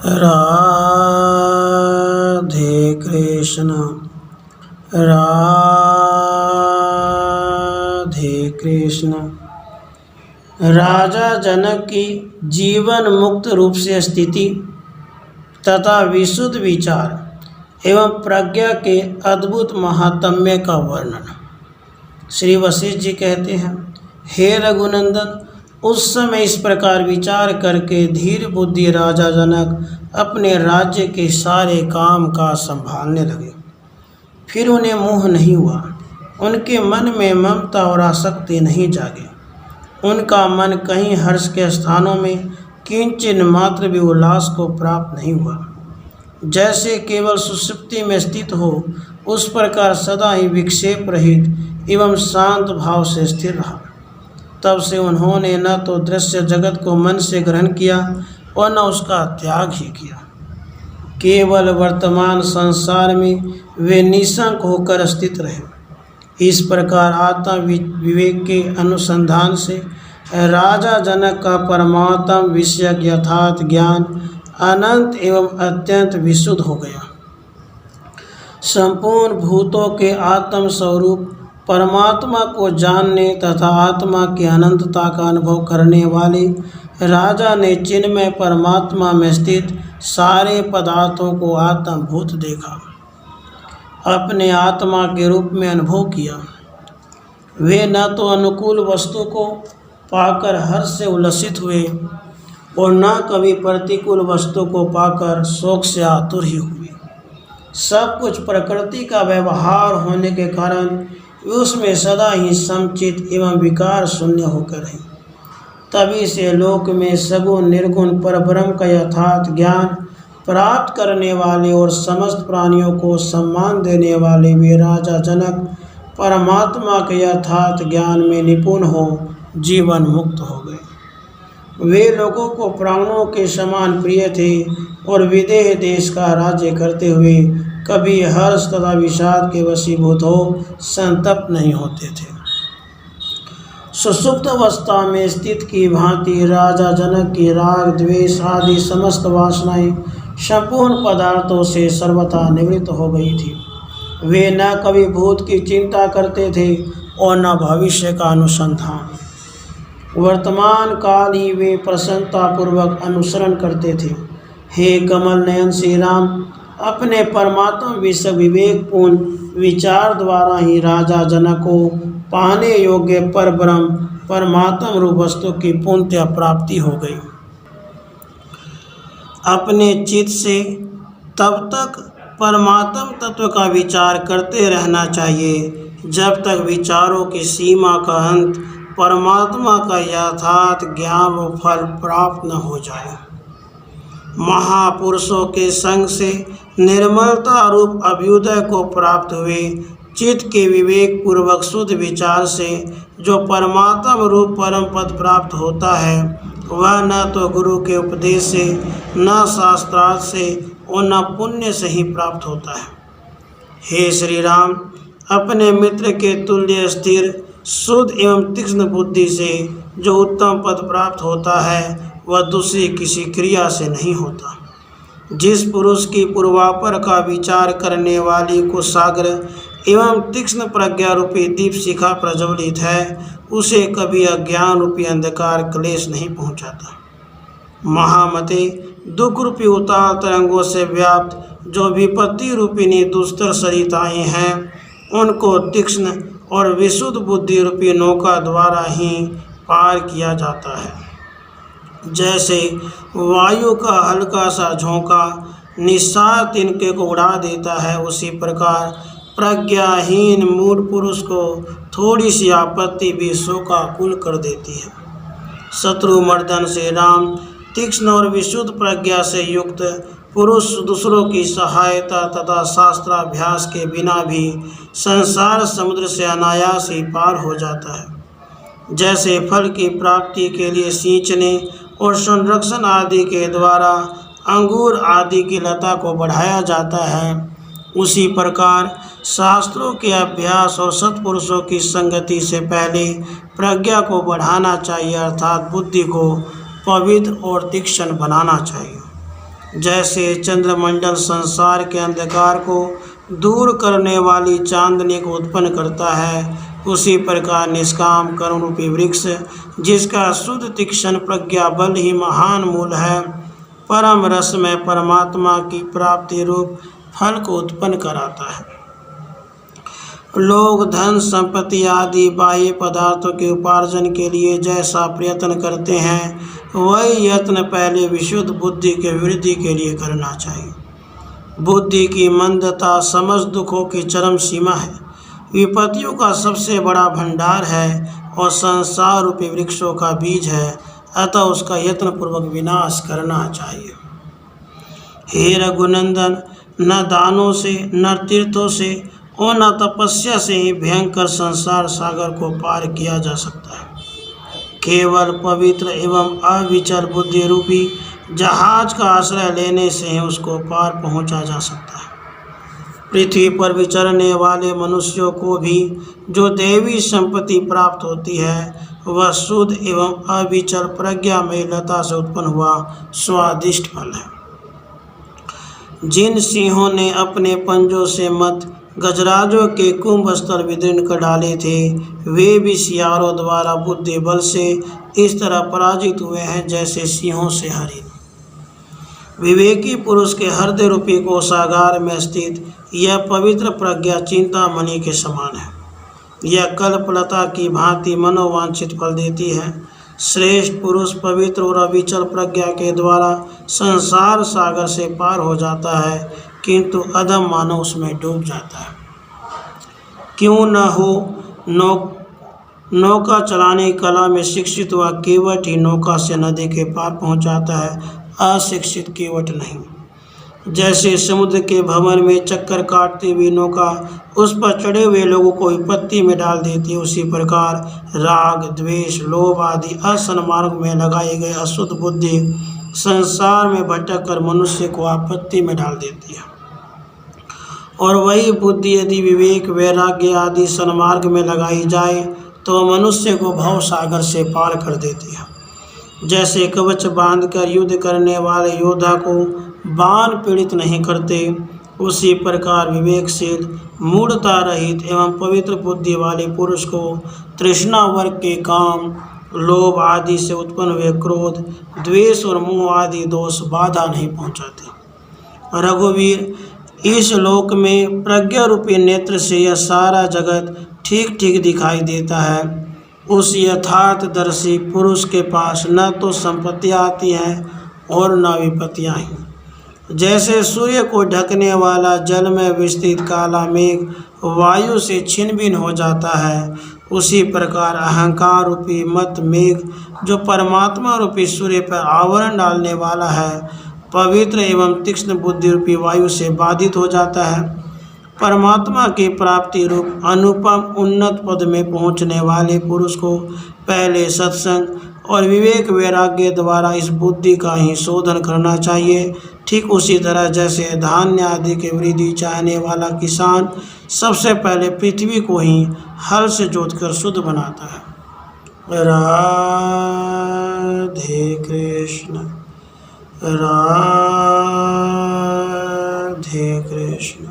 राधे कृष्ण राधे कृष्ण। राजा जनक की जीवन मुक्त रूप से स्थिति तथा विशुद्ध विचार एवं प्रज्ञा के अद्भुत महात्म्य का वर्णन। श्री वशिष्ठ जी कहते हैं, हे रघुनंदन, उस समय इस प्रकार विचार करके धीर बुद्धि राजा जनक अपने राज्य के सारे काम काज संभालने लगे। फिर उन्हें मोह नहीं हुआ, उनके मन में ममता और आसक्ति नहीं जागे। उनका मन कहीं हर्ष के स्थानों में किंचित मात्र भी उल्लास को प्राप्त नहीं हुआ। जैसे केवल सुषुप्ति में स्थित हो, उस प्रकार सदा ही विक्षेप रहित एवं शांत भाव से स्थिर रहा। तब से उन्होंने न तो दृश्य जगत को मन से ग्रहण किया और न उसका त्याग ही किया। केवल वर्तमान संसार में वे निशंक होकर स्थित रहे। इस प्रकार आत्म विवेक के अनुसंधान से राजा जनक का परमात्म विषयक यथार्थ ज्ञान अनंत एवं अत्यंत विशुद्ध हो गया। संपूर्ण भूतों के आत्म स्वरूप परमात्मा को जानने तथा आत्मा की अनंतता का अनुभव करने वाले राजा ने चिन्मय परमात्मा में स्थित सारे पदार्थों को आत्मभूत देखा, अपने आत्मा के रूप में अनुभव किया। वे न तो अनुकूल वस्तु को पाकर हर्ष से उल्लसित हुए और न कभी प्रतिकूल वस्तु को पाकर शोक से आतुर ही हुए। सब कुछ प्रकृति का व्यवहार होने के कारण वे उसमें सदा ही समचित एवं विकार शून्य होकर रहे। तभी से लोक में सगुण निर्गुण परब्रह्म का यथार्थ ज्ञान प्राप्त करने वाले और समस्त प्राणियों को सम्मान देने वाले वे राजा जनक परमात्मा के यथार्थ ज्ञान में निपुण हो जीवन मुक्त हो गए। वे लोगों को प्राणों के समान प्रिय थे और विदेह देश का राज्य करते हुए कभी हर्ष तथा विषाद के वशीभूत हो संतप्त नहीं होते थे। सुषुप्त अवस्था में स्थित की भांति राजा जनक की राग द्वेष आदि समस्त वासनाएं संपूर्ण पदार्थों से सर्वथा निवृत्त हो गई थी। वे न कभी भूत की चिंता करते थे और न भविष्य का अनुसंधान। वर्तमान काल ही वे प्रसन्नतापूर्वक अनुसरण करते थे। हे कमल नयन श्री राम, अपने परमात्मा विषय विवेकपूर्ण विचार द्वारा ही राजा जनक को पाने योग्य परब्रह्म परमात्म रूप वस्तु की पूर्णतया प्राप्ति हो गई। अपने चित्त से तब तक परमात्म तत्व का विचार करते रहना चाहिए जब तक विचारों की सीमा का अंत परमात्मा का यथार्थ ज्ञान और फल प्राप्त न हो जाए। महापुरुषों के संग से निर्मलता रूप अभ्युदय को प्राप्त हुए चित्त के विवेक पूर्वक शुद्ध विचार से जो परमात्म रूप परम पद प्राप्त होता है, वह न तो गुरु के उपदेश से, न शास्त्रार्थ से और न पुण्य से ही प्राप्त होता है। हे श्री राम, अपने मित्र के तुल्य स्थिर शुद्ध एवं तीक्ष्ण बुद्धि से जो उत्तम पद प्राप्त होता है, वह दूसरी किसी क्रिया से नहीं होता। जिस पुरुष की पूर्वापर का विचार करने वाली कुशाग्र एवं तीक्ष्ण प्रज्ञा रूपी दीप शिखा प्रज्वलित है, उसे कभी अज्ञान रूपी अंधकार क्लेश नहीं पहुंचाता। महामते, दुख रूपी उतार तरंगों से व्याप्त जो विपत्ति रूपिणी दुस्तर सरिताएं हैं, उनको तीक्ष्ण और विशुद्ध बुद्धि रूपी नौका द्वारा ही पार किया जाता है। जैसे वायु का हल्का सा झोंका निस्सार तिनके को उड़ा देता है, उसी प्रकार प्रज्ञाहीन मूढ़ पुरुष को थोड़ी सी आपत्ति भी शोकाकुल कर देती है। शत्रु मर्दन से राम तीक्ष्ण और विशुद्ध प्रज्ञा से युक्त पुरुष दूसरों की सहायता तथा शास्त्राभ्यास के बिना भी संसार समुद्र से अनायास ही पार हो जाता है। जैसे फल की प्राप्ति के लिए सींचने और संरक्षण आदि के द्वारा अंगूर आदि की लता को बढ़ाया जाता है, उसी प्रकार शास्त्रों के अभ्यास और सत्पुरुषों की संगति से पहले प्रज्ञा को बढ़ाना चाहिए, अर्थात बुद्धि को पवित्र और तीक्ष्ण बनाना चाहिए। जैसे चंद्रमंडल संसार के अंधकार को दूर करने वाली चांदनी को उत्पन्न करता है, उसी प्रकार निष्काम कर्म रूपी वृक्ष, जिसका शुद्ध तीक्ष्ण प्रज्ञा बल ही महान मूल है, परम रस में परमात्मा की प्राप्ति रूप फल को उत्पन्न कराता है। लोग धन संपत्ति आदि बाह्य पदार्थों के उपार्जन के लिए जैसा प्रयत्न करते हैं, वही यत्न पहले विशुद्ध बुद्धि के वृद्धि के लिए करना चाहिए। बुद्धि की मंदता समस्त दुखों की चरम सीमा है, विपत्तियों का सबसे बड़ा भंडार है और संसार रूपी वृक्षों का बीज है, अतः उसका यत्न पूर्वक विनाश करना चाहिए। हे रघुनंदन, न दानों से, न तीर्थों से और न तपस्या से ही भयंकर संसार सागर को पार किया जा सकता है। केवल पवित्र एवं अविचल बुद्धि रूपी जहाज का आश्रय लेने से ही उसको पार पहुंचा जा सकता है। पृथ्वी पर विचरने वाले मनुष्यों को भी जो दैवी संपत्ति प्राप्त होती है, वह शुद्ध एवं अविचल प्रज्ञामय लता से उत्पन्न हुआ स्वादिष्ट फल है। जिन सिंहों ने अपने पंजों से मत गजराजों के कुंभ स्थल विदीर्ण कर डाले थे, वे भी सियारों द्वारा बुद्धि बल से इस तरह पराजित हुए हैं जैसे सिंहों से हरिण। विवेकी पुरुष के हृदय रूपी कोषागार में स्थित यह पवित्र प्रज्ञा चिंतामणि के समान है। यह कल्पलता की भांति मनोवांछित फल देती है। श्रेष्ठ पुरुष पवित्र और अविचल प्रज्ञा के द्वारा संसार सागर से पार हो जाता है, किंतु अधम मानव उसमें डूब जाता है। क्यों न हो नौका चलाने की कला में शिक्षित हुआ केवट ही नौका से नदी के पार पहुंच जाता है, अशिक्षित केवट नहीं। जैसे समुद्र के भंवर में चक्कर काटती हुई नौका उस पर चढ़े हुए लोगों को विपत्ति में डाल देती है, उसी प्रकार राग, द्वेष, लोभ आदि असन्मार्ग में लगाई गई अशुद्ध बुद्धि संसार में भटक कर मनुष्य को आपत्ति में डाल देती है। और वही बुद्धि यदि विवेक, वैराग्य आदि सन्मार्ग में लगाई जाए तो मनुष्य को भव सागर से पार कर देती है। जैसे कवच बांधकर युद्ध करने वाले योद्धा को बाण पीड़ित नहीं करते, उसी प्रकार विवेकशील, मूढ़ता रहित एवं पवित्र बुद्धि वाले पुरुष को तृष्णा वर्ग के काम, लोभ आदि से उत्पन्न हुए क्रोध, द्वेष और मोह आदि दोष बाधा नहीं पहुंचाते। रघुवीर, इस लोक में प्रज्ञा रूपी नेत्र से यह सारा जगत ठीक ठीक दिखाई देता है। उस यथार्थदर्शी पुरुष के पास न तो संपत्तियाँ आती हैं और न विपत्तियाँ ही। जैसे सूर्य को ढकने वाला जल में विस्तृत काला मेघ वायु से छिन्न भिन्न हो जाता है, उसी प्रकार अहंकार रूपी मत मेघ जो परमात्मा रूपी सूर्य पर आवरण डालने वाला है, पवित्र एवं तीक्ष्ण बुद्धि रूपी वायु से बाधित हो जाता है। परमात्मा की प्राप्ति रूप अनुपम उन्नत पद में पहुँचने वाले पुरुष को पहले सत्संग और विवेक वैराग्य द्वारा इस बुद्धि का ही शोधन करना चाहिए। ठीक उसी तरह जैसे धान्य आदि की वृद्धि चाहने वाला किसान सबसे पहले पृथ्वी को ही हल से जोतकर शुद्ध बनाता है। राधे कृष्ण, राधे कृष्ण।